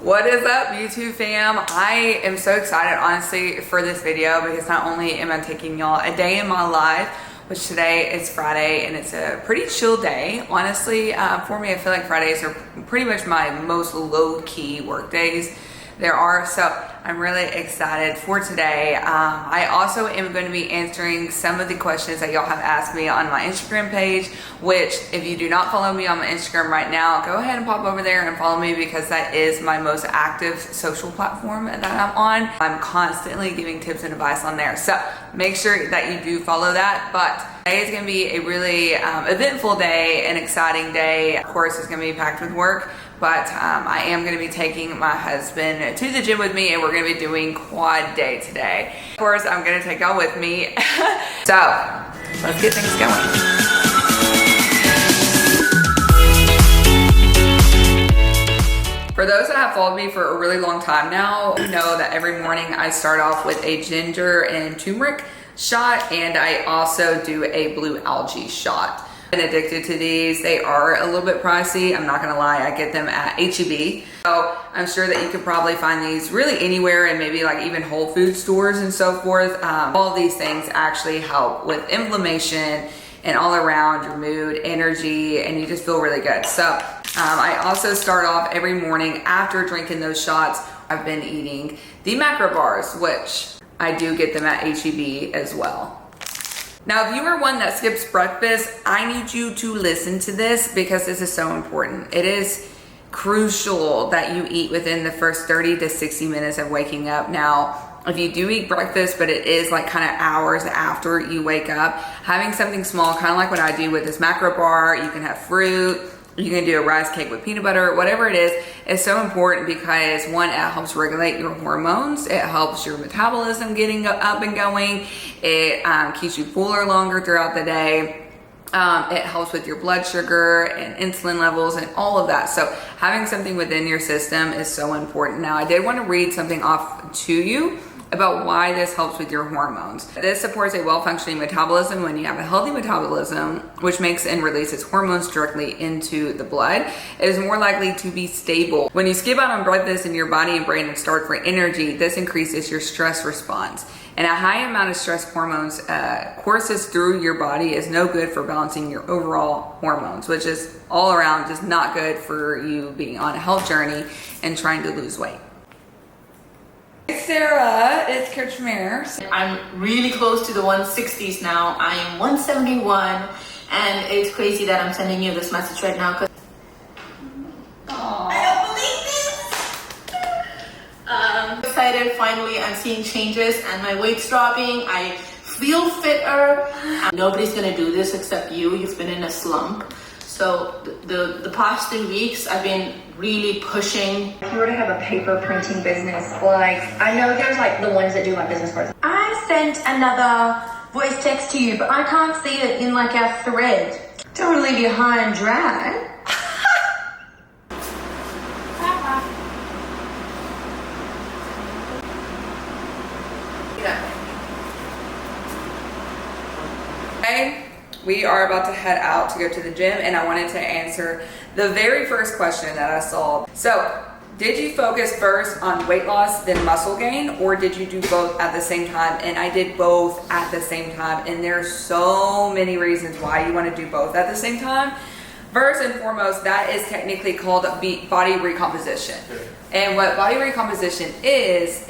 What is up, YouTube fam? I am so excited, honestly, for this video because not only am I taking y'all a day in my life, which today is Friday and it's a pretty chill day. Honestly, for me, I feel like Fridays are pretty much my most low-key work days there are. So I'm really excited for today. I also am going to be answering some of the questions that y'all have asked me on my Instagram page, which if you do not follow me on my Instagram right now, go ahead and pop over there and follow me because that is my most active social platform that I'm on. I'm constantly giving tips and advice on there. So make sure that you do follow that. But today is going to be a really eventful day, an exciting day. Of course, it's going to be packed with work. But I am going to be taking my husband to the gym with me and we're going to be doing quad day today. Of course, I'm going to take y'all with me. So let's get things going. For those that have followed me for a really long time now, you know that every morning I start off with a ginger and turmeric shot, and I also do a blue algae shot. Been addicted to these. They are a little bit pricey. I'm not gonna lie, I get them at HEB. So I'm sure that you could probably find these really anywhere and maybe like even Whole Food stores and so forth. All of these things actually help with inflammation and all around your mood, energy, and you just feel really good. So I also start off every morning after drinking those shots. I've been eating the macro bars, which I do get them at HEB as well. Now, if you are one that skips breakfast, I need you to listen to this because this is so important. It is crucial that you eat within the first 30 to 60 minutes of waking up. Now, if you do eat breakfast, but it is like kind of hours after you wake up, having something small, kind of like what I do with this macro bar, you can have fruit, you can do a rice cake with peanut butter, whatever it is so important because one, it helps regulate your hormones. It helps your metabolism getting up and going. It keeps you fuller longer throughout the day. It helps with your blood sugar and insulin levels and all of that. So having something within your system is so important. Now, I did want to read something off to you about why this helps with your hormones. This supports a well-functioning metabolism. When you have a healthy metabolism, which makes and releases hormones directly into the blood, it is more likely to be stable. When you skip out on breakfast and your body and brain are starved for energy, this increases your stress response. And a high amount of stress hormones courses through your body is no good for balancing your overall hormones, which is all around just not good for you being on a health journey and trying to lose weight. Hey Sarah, it's Coach Mare. I'm really close to the 160s now. I am 171, and it's crazy that I'm sending you this message right now because I don't believe this. I'm excited. Finally, I'm seeing changes, and my weight's dropping. I feel fitter. Nobody's gonna do this except you. You've been in a slump. So the past 3 weeks, I've been really pushing. If you were to have a paper printing business, like, I know there's like the ones that do like business cards. I sent another voice text to you, but I can't see it in like our thread. Don't leave you high and dry. Okay. We are about to head out to go to the gym, and I wanted to answer the very first question that I saw. So, did you focus first on weight loss, then muscle gain, or did you do both at the same time? And I did both at the same time, and there's so many reasons why you want to do both at the same time. First and foremost, that is technically called body recomposition. And what body recomposition is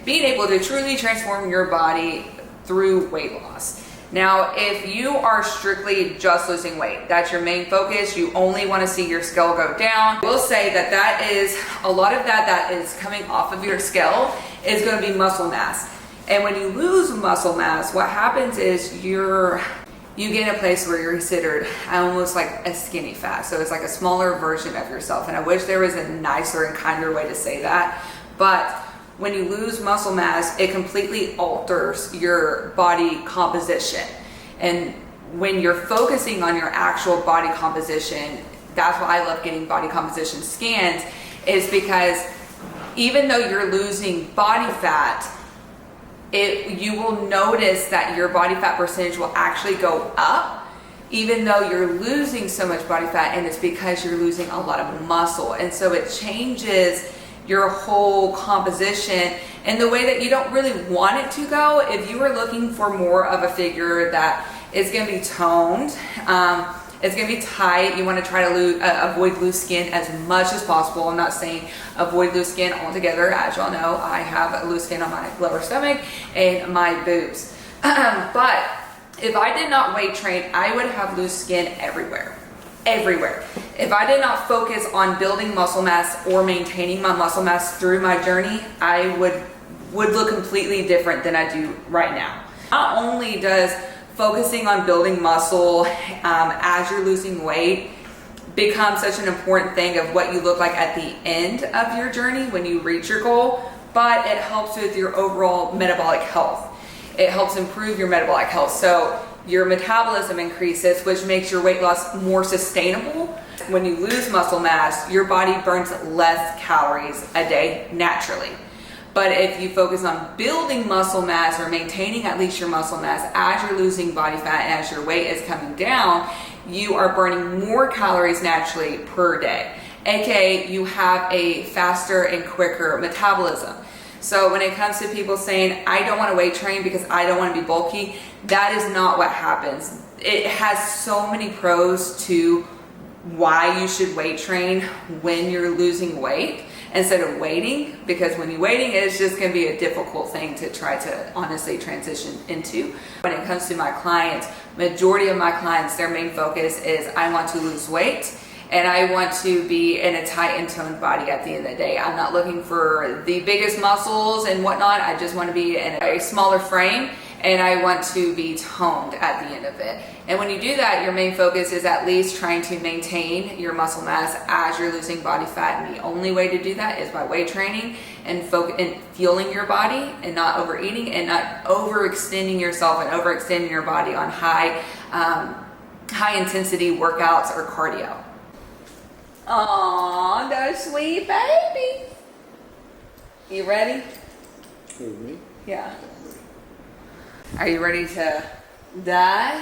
being able to truly transform your body through weight loss. Now, if you are strictly just losing weight, that's your main focus, you only want to see your scale go down, we'll say that is a lot of that is coming off of your scale is going to be muscle mass. And when you lose muscle mass, what happens is you get in a place where you're considered almost like a skinny fat. So it's like a smaller version of yourself. And I wish there was a nicer and kinder way to say that. But when you lose muscle mass, it completely alters your body composition. And when you're focusing on your actual body composition, that's why I love getting body composition scans, is because even though you're losing body fat, you will notice that your body fat percentage will actually go up even though you're losing so much body fat, and it's because you're losing a lot of muscle. And so it changes your whole composition in the way that you don't really want it to go. If you are looking for more of a figure that is going to be toned, it's going to be tight, you want to try to avoid loose skin as much as possible. I'm not saying avoid loose skin altogether. As y'all know, I have loose skin on my lower stomach and my boobs. But if I did not weight train, I would have loose skin everywhere. Everywhere. If I did not focus on building muscle mass or maintaining my muscle mass through my journey, I would look completely different than I do right now. Not only does focusing on building muscle as you're losing weight become such an important thing of what you look like at the end of your journey when you reach your goal, but it helps with your overall metabolic health. It helps improve your metabolic health. So your metabolism increases, which makes your weight loss more sustainable. When you lose muscle mass, your body burns less calories a day naturally. But if you focus on building muscle mass or maintaining at least your muscle mass as you're losing body fat and as your weight is coming down, you are burning more calories naturally per day. AKA, you have a faster and quicker metabolism. So when it comes to people saying, I don't want to weight train because I don't want to be bulky, that is not what happens. It has so many pros to why you should weight train when you're losing weight instead of waiting, because when you're waiting, it's just going to be a difficult thing to try to honestly transition into. When it comes to my clients, majority of my clients, their main focus is I want to lose weight and I want to be in a tight and toned body at the end of the day. I'm not looking for the biggest muscles and whatnot. I just want to be in a smaller frame and I want to be toned at the end of it. And when you do that, your main focus is at least trying to maintain your muscle mass as you're losing body fat. And the only way to do that is by weight training and fueling your body and not overeating and not overextending yourself and overextending your body on high intensity workouts or cardio. Aww, the sweet baby. You ready? Who, me? Yeah. Are you ready to die?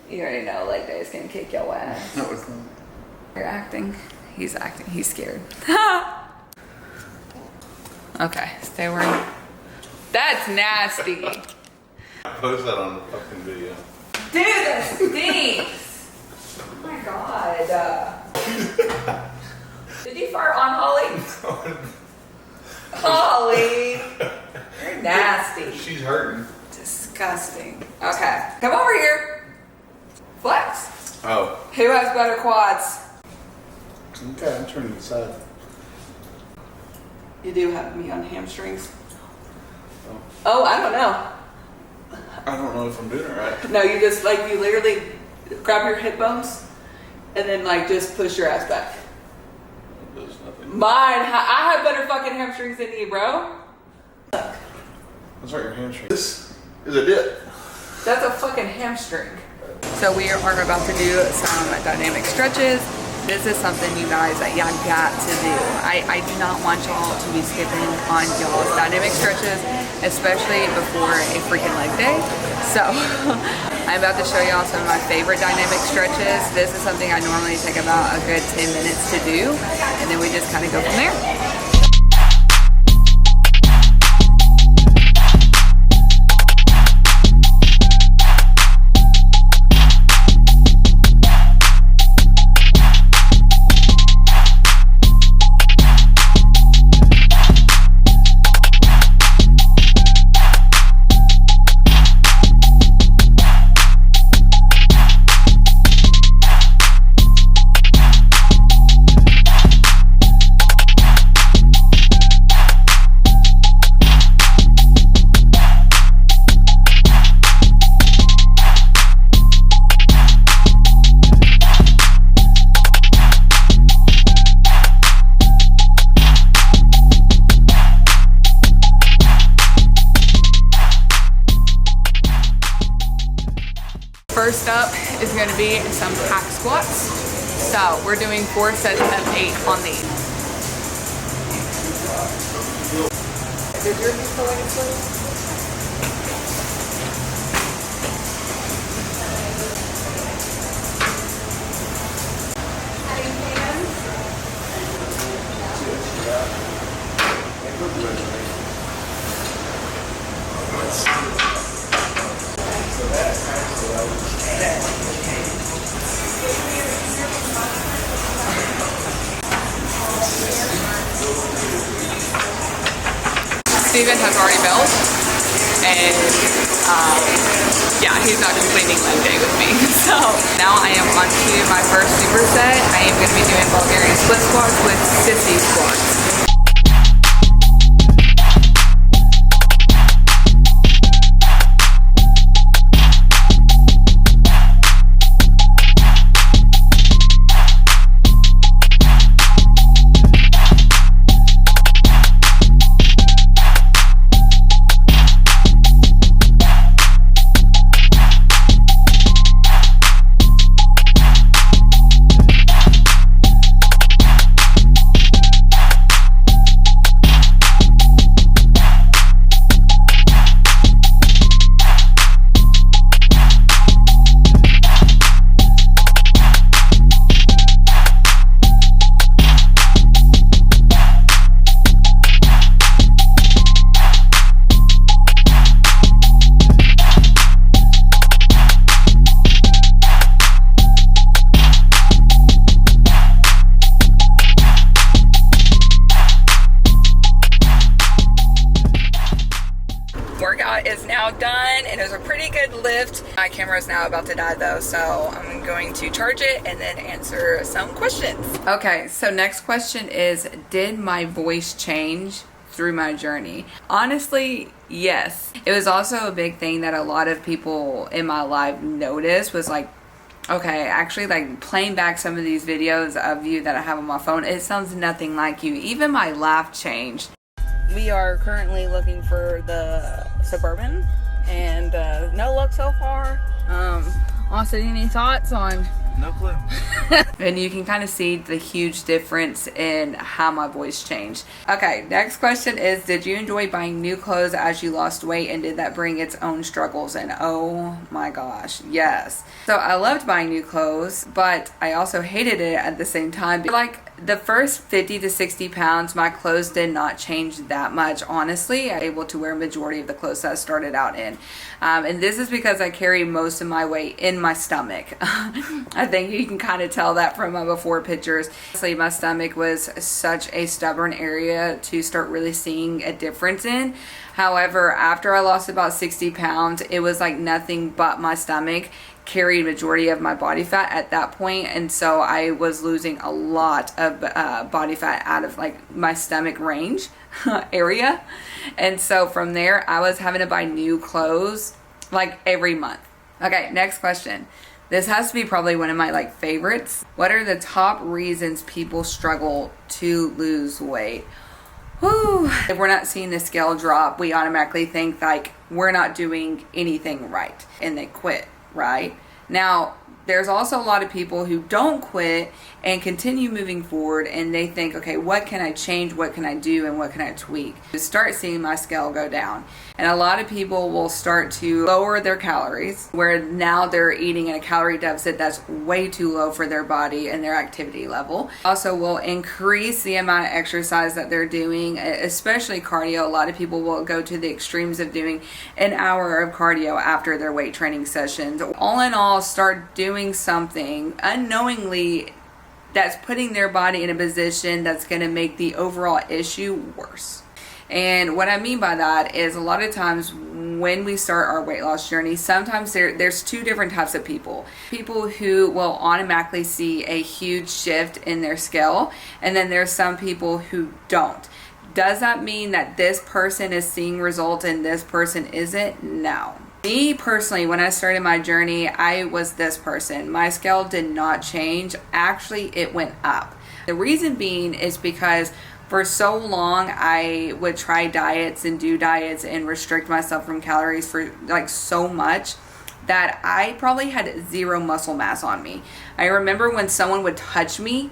You already know leg day is gonna kick your ass. That was not. You're acting. He's acting. He's scared. Okay, stay where you. That's nasty. Post that on the fucking video. Dude, that stinks. Oh my god. Did you fart on Holly? Holly. You're nasty. She's hurting. Disgusting. Okay, come over here. Flex. Oh. Who has better quads? Okay, I'm turning aside. You do have me on hamstrings. Oh, I don't know. I don't know if I'm doing it right. No, you just like, you literally grab your hip bones and then like just push your ass back. There's nothing. Mine, I have better fucking hamstrings than you, bro. That's right, your hamstring. This is a dip. That's a fucking hamstring. So we are about to do some dynamic stretches. This is something, you guys, that y'all got to do. I do not want y'all to be skipping on y'all's dynamic stretches, especially before a freaking leg day. So I'm about to show y'all some of my favorite dynamic stretches. This is something I normally take about a good 10 minutes to do, and then we just kind of go from there. First up is going to be some hack squats. So we're doing 4 sets of 8 on these. Did yours just go in slow? Steven has already built, and yeah, he's not completing leg day with me. So now I am on to my first superset. I am going to be doing Bulgarian split squats with sissy squats. Workout is now done and it was a pretty good lift. My camera is now about to die though, so I'm going to charge it and then answer some questions. Okay, so next question is, did my voice change through my journey? Honestly, yes. It was also a big thing that a lot of people in my life noticed was like, okay, actually like playing back some of these videos of you that I have on my phone, it sounds nothing like you. Even my laugh changed. We are currently looking for the Suburban, and no luck so far. Austin, any thoughts on? No clue. And you can kind of see the huge difference in how my voice changed. Okay, next question is, did you enjoy buying new clothes as you lost weight, and did that bring its own struggles? And oh my gosh, yes. So I loved buying new clothes, but I also hated it at the same time. Like the first 50 to 60 pounds, my clothes did not change that much, honestly. I was able to wear a majority of the clothes that I started out in. And this is because I carry most of my weight in my stomach. I think you can kind of tell that from my before pictures. Honestly, my stomach was such a stubborn area to start really seeing a difference in. However, after I lost about 60 pounds, it was like nothing but my stomach carried majority of my body fat at that point, and so I was losing a lot of body fat out of like my stomach range area. And so from there I was having to buy new clothes like every month. Okay, next question. This has to be probably one of my like favorites. What are the top reasons people struggle to lose weight? Whew. If we're not seeing the scale drop, we automatically think like we're not doing anything right and they quit. Right? Now, there's also a lot of people who don't quit and continue moving forward, and they think, okay, what can I change? What can I do? And what can I tweak to start seeing my scale go down? And a lot of people will start to lower their calories, where now they're eating in a calorie deficit that's way too low for their body and their activity level. Also will increase the amount of exercise that they're doing, especially cardio. A lot of people will go to the extremes of doing an hour of cardio after their weight training sessions. All in all, start doing something unknowingly that's putting their body in a position that's going to make the overall issue worse. And what I mean by that is a lot of times when we start our weight loss journey, sometimes there's two different types of people. People who will automatically see a huge shift in their scale, and then there's some people who don't. Does that mean that this person is seeing results and this person isn't? No. Me personally, when I started my journey, I was this person. My scale did not change. Actually, it went up. The reason being is because for so long I would try diets and do diets and restrict myself from calories for like so much that I probably had zero muscle mass on me. I remember when someone would touch me,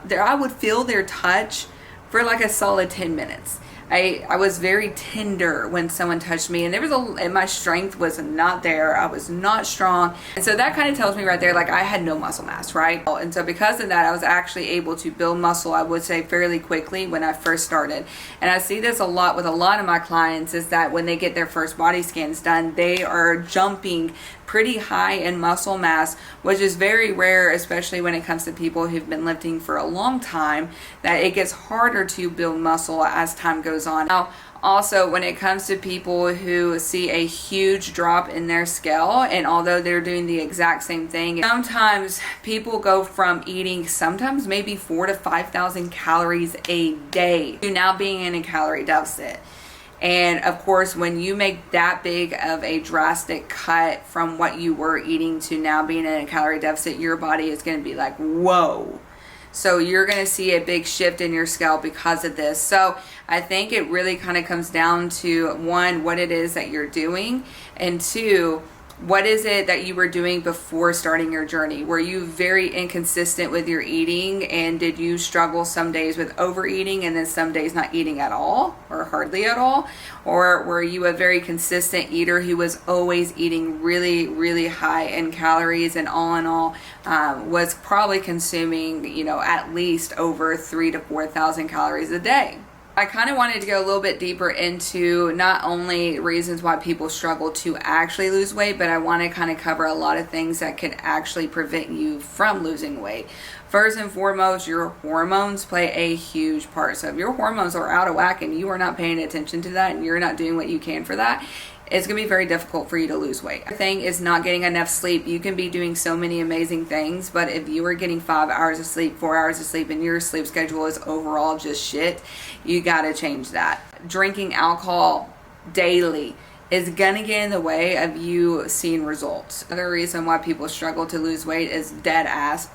I would feel their touch for like a solid 10 minutes. I was very tender when someone touched me, and and my strength was not there. I was not strong. And so that kind of tells me right there, like I had no muscle mass, right? And so because of that, I was actually able to build muscle, I would say fairly quickly when I first started. And I see this a lot with a lot of my clients, is that when they get their first body scans done, they are jumping pretty high in muscle mass, which is very rare, especially when it comes to people who've been lifting for a long time, that it gets harder to build muscle as time goes on. Now, also, when it comes to people who see a huge drop in their scale, and although they're doing the exact same thing, sometimes people go from eating sometimes maybe 4,000 to 5,000 calories a day to now being in a calorie deficit. And of course, when you make that big of a drastic cut from what you were eating to now being in a calorie deficit, your body is going to be like, whoa. So you're going to see a big shift in your scale because of this. So I think it really kind of comes down to, one, what it is that you're doing, and two, what is it that you were doing before starting your journey? Were you very inconsistent with your eating, and did you struggle some days with overeating and then some days not eating at all or hardly at all? Or were you a very consistent eater who was always eating really, really high in calories, and all in all was probably consuming, at least over 3,000 to 4,000 calories a day? I kind of wanted to go a little bit deeper into not only reasons why people struggle to actually lose weight, but I want to kind of cover a lot of things that could actually prevent you from losing weight. First and foremost, your hormones play a huge part. So if your hormones are out of whack and you are not paying attention to that and you're not doing what you can for that, it's going to be very difficult for you to lose weight. The thing is not getting enough sleep. You can be doing so many amazing things, but if you are getting 5 hours of sleep, 4 hours of sleep, and your sleep schedule is overall just shit, you got to change that. Drinking alcohol daily is gonna get in the way of you seeing results. Another reason why people struggle to lose weight is dead ass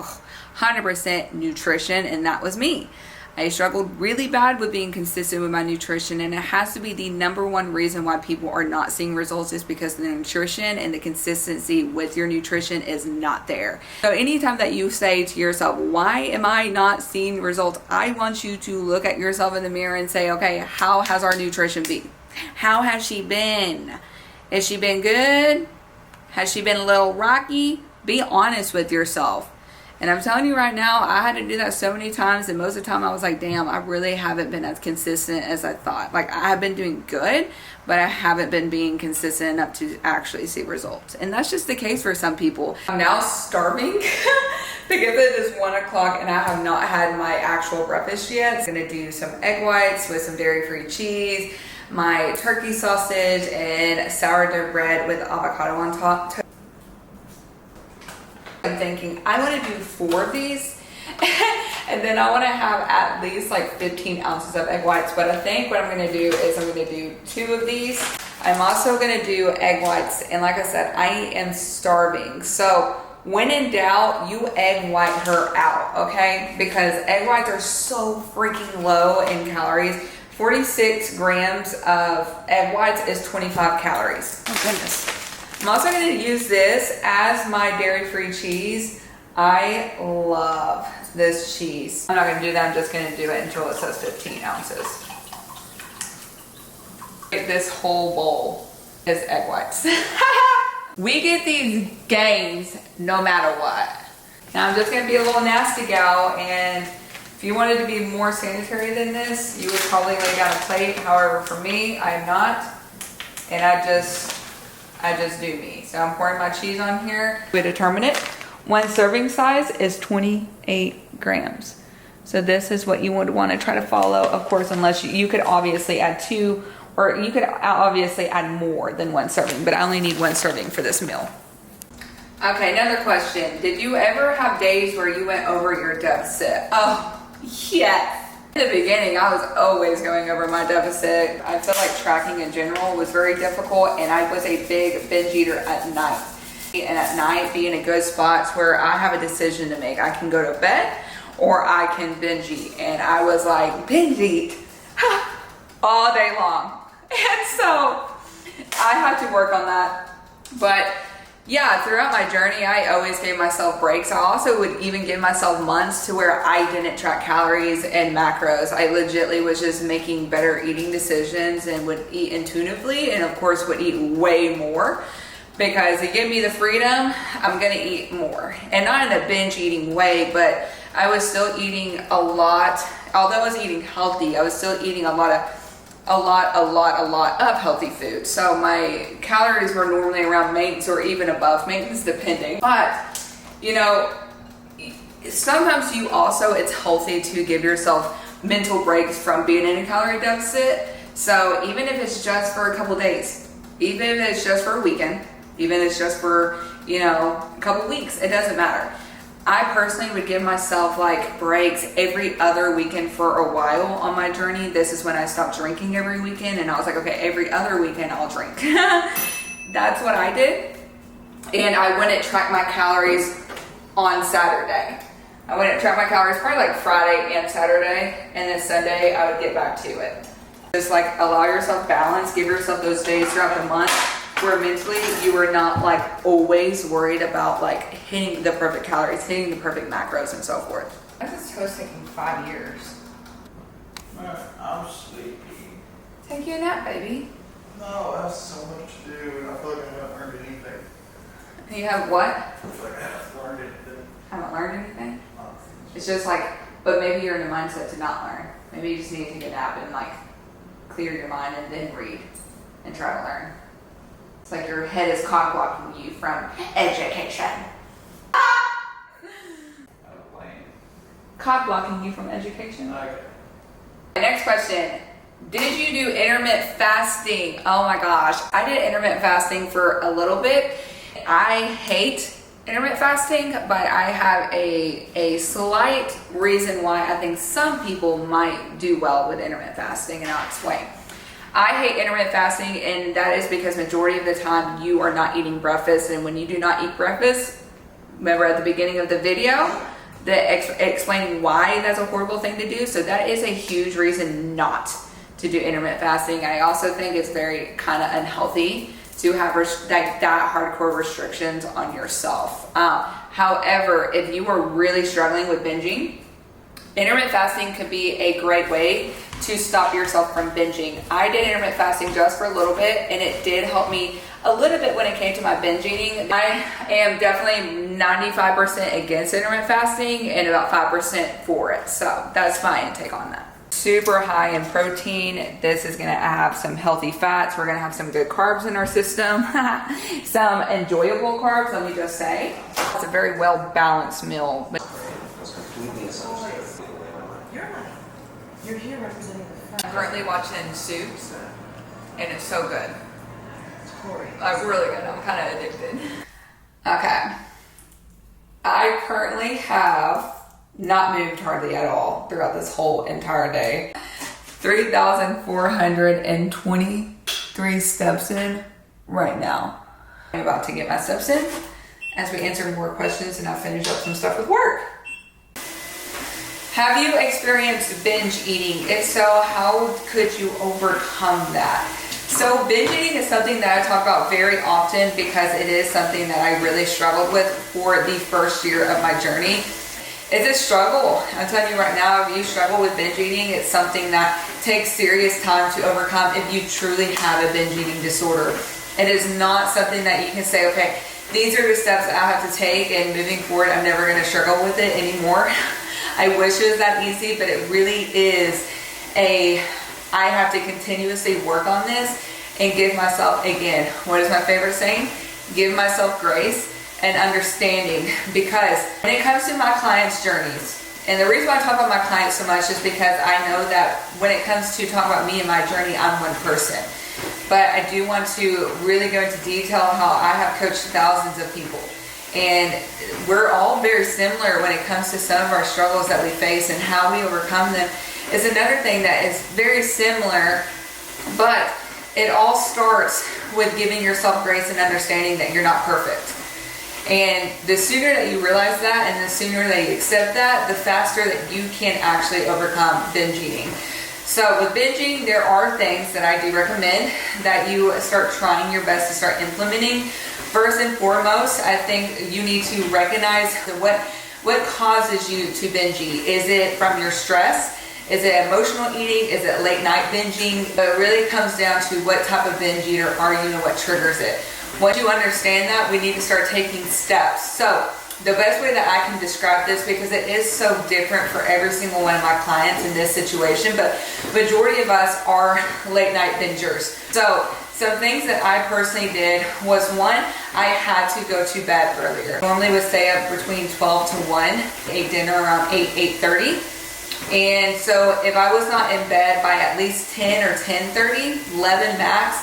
100% nutrition, and that was me. I struggled really bad with being consistent with my nutrition, and it has to be the number one reason why people are not seeing results, is because the nutrition and the consistency with your nutrition is not there. So anytime that you say to yourself, why am I not seeing results? I want you to look at yourself in the mirror and say, okay, how has our nutrition been? How has she been? Has she been good? Has she been a little rocky? Be honest with yourself. And I'm telling you right now, I had to do that so many times, and most of the time I was like, damn, I really haven't been as consistent as I thought. Like, I have been doing good, but I haven't been being consistent enough to actually see results. And that's just the case for some people. I'm now starving because it is 1 o'clock and I have not had my actual breakfast yet. I'm gonna do some egg whites with some dairy-free cheese, my turkey sausage, and sourdough bread with avocado on top. I'm thinking I want to do 4 of these and then I want to have at least like 15 ounces of egg whites. But I think what I'm going to do is I'm going to do 2 of these. I'm also going to do egg whites, and like I said, I am starving. So when in doubt, you egg white her out, okay? Because egg whites are so freaking low in calories. 46 grams of egg whites is 25 calories. Oh goodness. I'm also going to use this as my dairy-free cheese. I love this cheese. I'm not going to do that. I'm just going to do it until it says 15 ounces. This whole bowl is egg whites. We get these gains no matter what. Now I'm just going to be a little nasty gal, and if you wanted to be more sanitary than this, you would probably lay down a plate. However, for me, I am not, and I just do me. So I'm pouring my cheese on here. We determine it. One serving size is 28 grams. So this is what you would want to try to follow. Of course, unless you could obviously add 2, or you could obviously add more than 1 serving, but I only need 1 serving for this meal. Okay, another question. Did you ever have days where you went over your deficit? Oh, yes. In the beginning, I was always going over my deficit. I felt like tracking in general was very difficult, and I was a big binge eater at night. And at night, be in a good spot where I have a decision to make. I can go to bed or I can binge eat. And I was like, binge eat all day long. And so I had to work on that. But Yeah, throughout my journey, I always gave myself breaks. I also would even give myself months to where I didn't track calories and macros. I legitimately was just making better eating decisions and would eat intuitively, and of course would eat way more, because it gave me the freedom. I'm gonna eat more, and not in a binge eating way, but I was still eating a lot. Although I was eating healthy, I was still eating a lot of healthy food. So my calories were normally around maintenance or even above maintenance, depending. But, you know, sometimes it's healthy to give yourself mental breaks from being in a calorie deficit. So even if it's just for a couple days, even if it's just for a weekend, even if it's just for, you know, a couple weeks, it doesn't matter. I personally would give myself like breaks every other weekend for a while on my journey. This is when I stopped drinking every weekend, and I was like, okay, every other weekend I'll drink. That's what I did. And I wouldn't track my calories on Saturday. I wouldn't track my calories probably like Friday and Saturday, and then Sunday I would get back to it. Just like allow yourself balance, give yourself those days throughout the month where mentally you are not like always worried about like hitting the perfect calories, hitting the perfect macros and so forth. Why is this toast taking 5 years? I'm sleepy. Take you a nap, baby. No, I have so much to do, and I feel like I haven't learned anything. You have what? I feel like I haven't learned anything. Haven't learned anything? It's just like, but maybe you're in the mindset to not learn. Maybe you just need to take a nap and like clear your mind and then read and try to learn. It's like your head is cock blocking you from education. Cock blocking you from education? Okay. Next question. Did you do intermittent fasting? Oh my gosh. I did intermittent fasting for a little bit. I hate intermittent fasting, but I have a slight reason why I think some people might do well with intermittent fasting, and I'll explain. I hate intermittent fasting, and that is because majority of the time you are not eating breakfast, and when you do not eat breakfast, remember at the beginning of the video, explaining why that's a horrible thing to do. So that is a huge reason not to do intermittent fasting. I also think it's very kind of unhealthy to have that hardcore restrictions on yourself. However, if you are really struggling with binging, intermittent fasting could be a great way to stop yourself from binging. I did intermittent fasting just for a little bit, and it did help me a little bit when it came to my binge eating. I am definitely 95% against intermittent fasting and about 5% for it. So that's my intake on that. Super high in protein. This is gonna have some healthy fats. We're gonna have some good carbs in our system. Some enjoyable carbs, let me just say. It's a very well balanced meal. You're here representing the I'm currently watching Suits, and it's so good. Corey. Like really good. I'm kind of addicted. Okay. I currently have not moved hardly at all throughout this whole entire day. 3,423 steps in right now. I'm about to get my steps in as we answer more questions and I finish up some stuff with work. Have you experienced binge eating? If so, how could you overcome that? So binge eating is something that I talk about very often because it is something that I really struggled with for the first year of my journey. It's a struggle. I'm telling you right now, if you struggle with binge eating, it's something that takes serious time to overcome if you truly have a binge eating disorder. It is not something that you can say, okay, these are the steps that I have to take and moving forward, I'm never gonna struggle with it anymore. I wish it was that easy, but it really is I have to continuously work on this and give myself, again, what is my favorite saying? Give myself grace and understanding, because when it comes to my clients' journeys, and the reason why I talk about my clients so much is because I know that when it comes to talking about me and my journey, I'm one person. But I do want to really go into detail how I have coached thousands of people. And we're all very similar when it comes to some of our struggles that we face and how we overcome them is another thing that is very similar, but it all starts with giving yourself grace and understanding that you're not perfect. And the sooner that you realize that and the sooner that you accept that, the faster that you can actually overcome binge eating. So with binging, there are things that I do recommend that you start trying your best to start implementing. First and foremost, I think you need to recognize what causes you to binge eat. Is it from your stress? Is it emotional eating? Is it late night binging? But it really comes down to what type of binge eater are you and what triggers it. Once you understand that, we need to start taking steps. So the best way that I can describe this, because it is so different for every single one of my clients in this situation, but majority of us are late night bingers. So some things that I personally did was, one, I had to go to bed earlier. Normally would stay up between 12 to 1, ate dinner around 8:30. And so if I was not in bed by at least 10 or 10:30, 11 max,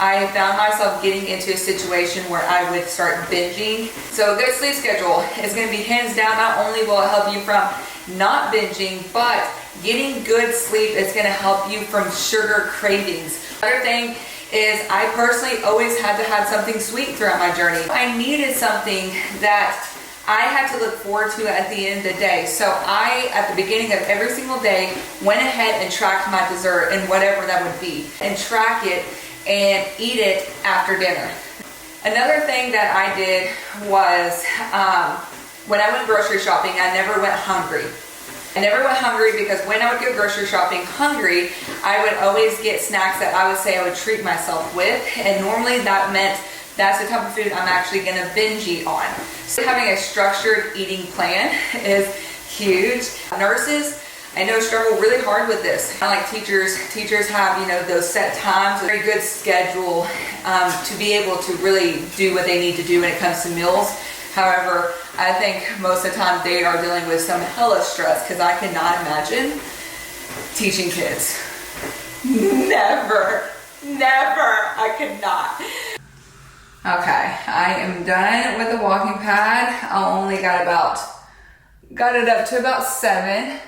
I found myself getting into a situation where I would start binging. So a good sleep schedule is going to be hands down. Not only will it help you from not binging, but getting good sleep is going to help you from sugar cravings. Another thing is, I personally always had to have something sweet throughout my journey. I needed something that I had to look forward to at the end of the day. So I, at the beginning of every single day, went ahead and tracked my dessert and whatever that would be, and track it and eat it after dinner. Another thing that I did was, when I went grocery shopping, I never went hungry. I never went hungry because when I would go grocery shopping hungry, I would always get snacks that I would say I would treat myself with, and normally that meant that's the type of food I'm actually going to binge eat on. So having a structured eating plan is huge. Nurses, I know, struggle really hard with this. Kind of like teachers have, you know, those set times, a very good schedule to be able to really do what they need to do when it comes to meals. However, I think most of the time they are dealing with some hella stress, because I cannot imagine teaching kids. Never, I could not. Okay, I am done with the walking pad. I only got it up to about 7.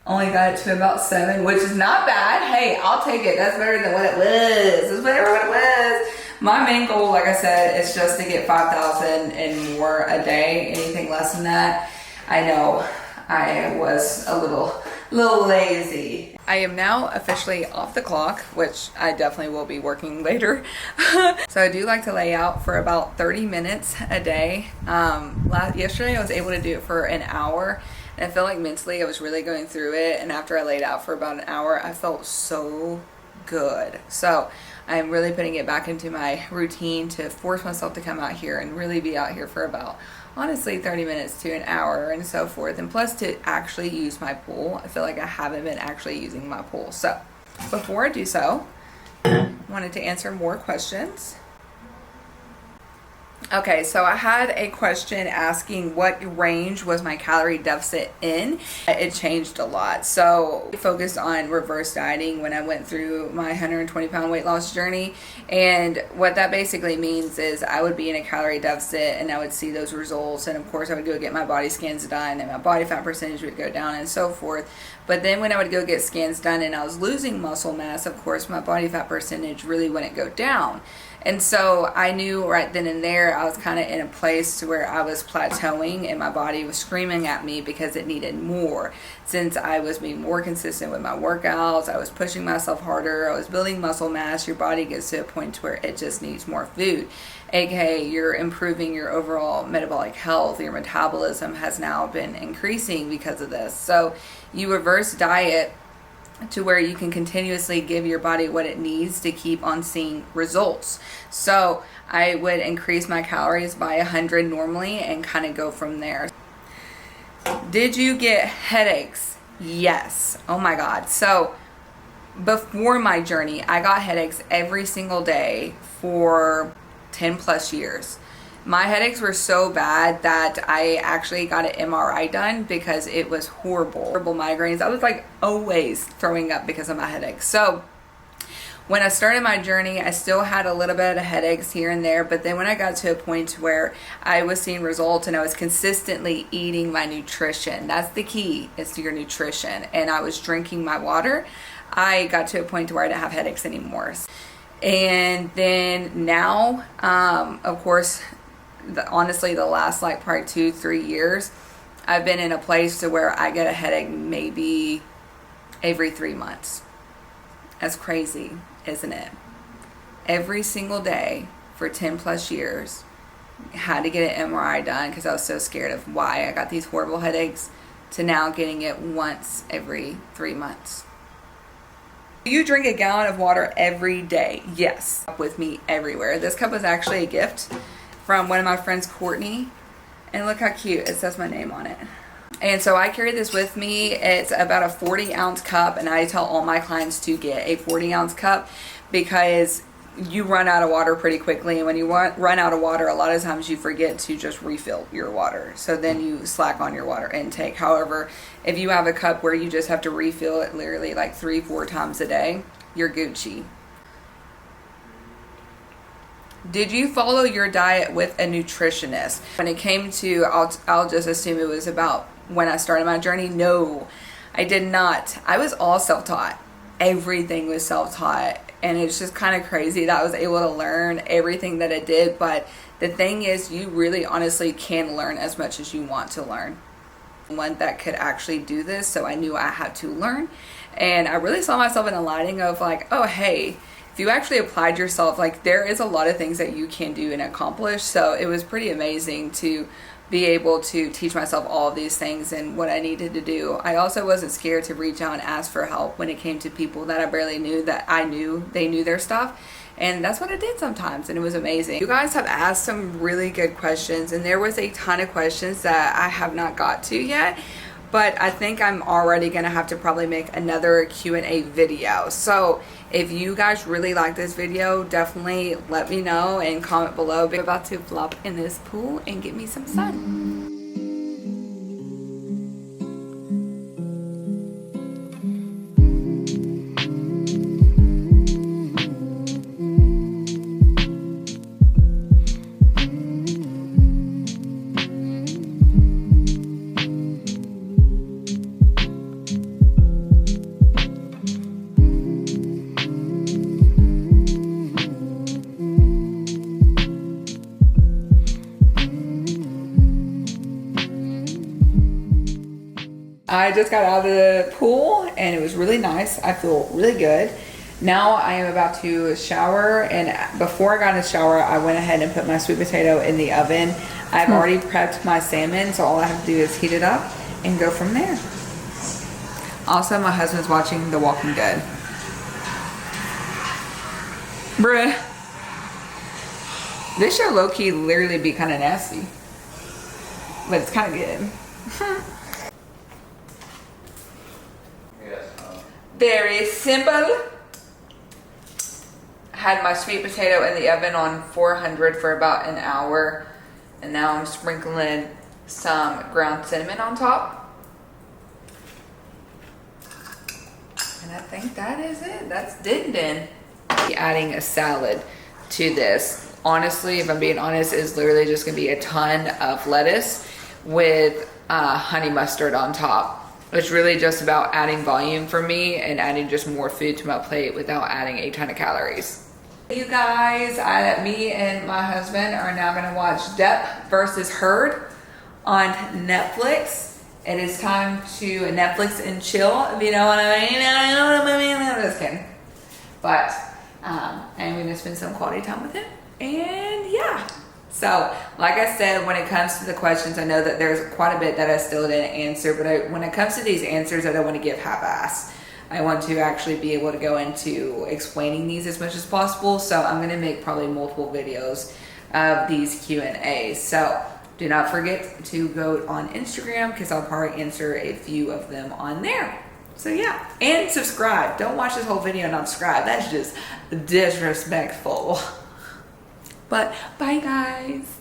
Only got it to about 7, which is not bad. Hey, I'll take it. That's better than what it was. It's better than what it was. My main goal, like I said, is just to get 5,000 and more a day. Anything less than that, I know I was a little lazy. I am now officially off the clock, which I definitely will be working later. So I do like to lay out for about 30 minutes a day. Yesterday I was able to do it for an hour. And I feel like mentally I was really going through it, and after I laid out for about an hour, I felt so good. So I'm really putting it back into my routine to force myself to come out here and really be out here for about, honestly, 30 minutes to an hour and so forth. And plus to actually use my pool. I feel like I haven't been actually using my pool. So before I do so, I wanted to answer more questions. Okay, so I had a question asking what range was my calorie deficit in. It changed a lot. So I focused on reverse dieting when I went through my 120-pound weight loss journey. And what that basically means is I would be in a calorie deficit and I would see those results. And of course I would go get my body scans done and my body fat percentage would go down and so forth. But then when I would go get scans done and I was losing muscle mass, of course my body fat percentage really wouldn't go down. And so I knew right then and there I was kind of in a place to where I was plateauing and my body was screaming at me because it needed more. Since I was being more consistent with my workouts, I was pushing myself harder, I was building muscle mass, your body gets to a point where it just needs more food. AKA you're improving your overall metabolic health, your metabolism has now been increasing because of this. So you reverse diet to where you can continuously give your body what it needs to keep on seeing results. So I would increase my calories by 100 normally and kind of go from there. Did you get headaches? Yes. Oh my God. So before my journey, I got headaches every single day for 10 plus years. My headaches were so bad that I actually got an MRI done because it was horrible. Horrible migraines. I was like always throwing up because of my headaches. So when I started my journey, I still had a little bit of headaches here and there, but then when I got to a point where I was seeing results and I was consistently eating my nutrition, that's the key, is to your nutrition, and I was drinking my water, I got to a point where I didn't have headaches anymore. And then now, of course, honestly, the last like probably 2-3 years, I've been in a place to where I get a headache maybe every 3 months. That's crazy, isn't it? Every single day for 10 plus years, had to get an MRI done because I was so scared of why I got these horrible headaches, to now getting it once every 3 months. Do you drink a gallon of water every day? Yes. With me everywhere. This cup was actually a gift from one of my friends, Courtney. And look how cute. It says my name on it. And so I carry this with me. It's about a 40-ounce cup, and I tell all my clients to get a 40-ounce cup because you run out of water pretty quickly, and when you run out of water, a lot of times you forget to just refill your water, so then you slack on your water intake. However, if you have a cup where you just have to refill it literally like 3-4 times a day, you're Gucci. Did you follow your diet with a nutritionist? When it came to, I'll just assume it was about when I started my journey. No, I did not. I was all self-taught. Everything was self-taught. And it's just kind of crazy that I was able to learn everything that I did. But the thing is, you really honestly can learn as much as you want to learn. One that could actually do this, so I knew I had to learn. And I really saw myself in a lighting of like, oh, hey, if you actually applied yourself, like there is a lot of things that you can do and accomplish. So it was pretty amazing to be able to teach myself all of these things and what I needed to do. I also wasn't scared to reach out and ask for help when it came to people that I barely knew that I knew they knew their stuff. And that's what I did sometimes, and it was amazing. You guys have asked some really good questions, and there was a ton of questions that I have not got to yet. But I think I'm already gonna have to probably make another Q&A video. So if you guys really like this video, definitely let me know and comment below. We're about to flop in this pool and get me some sun. I just got out of the pool and it was really nice. I feel really good. Now I am about to shower, and before I got in the shower, I went ahead and put my sweet potato in the oven. I've already prepped my salmon, so all I have to do is heat it up and go from there. Also, my husband's watching The Walking Dead. Bruh. This show low-key literally be kind of nasty, but it's kind of good. Very simple. Had my sweet potato in the oven on 400 for about an hour, and now I'm sprinkling some ground cinnamon on top. And I think that is it. That's din. Adding a salad to this, honestly, if I'm being honest, is literally just gonna be a ton of lettuce with honey mustard on top. It's really just about adding volume for me and adding just more food to my plate without adding a ton of calories. You guys, me and my husband are now gonna watch Depp versus Heard on Netflix. It is time to Netflix and chill, if you know what I mean. I know what I mean. I'm just kidding. But I'm gonna spend some quality time with him, and yeah. So, like I said, when it comes to the questions, I know that there's quite a bit that I still didn't answer, but when it comes to these answers, I don't want to give half-ass. I want to actually be able to go into explaining these as much as possible, so I'm going to make probably multiple videos of these Q&As. So, do not forget to go on Instagram, because I'll probably answer a few of them on there. So yeah, and subscribe. Don't watch this whole video and not subscribe. That's just disrespectful. But bye guys.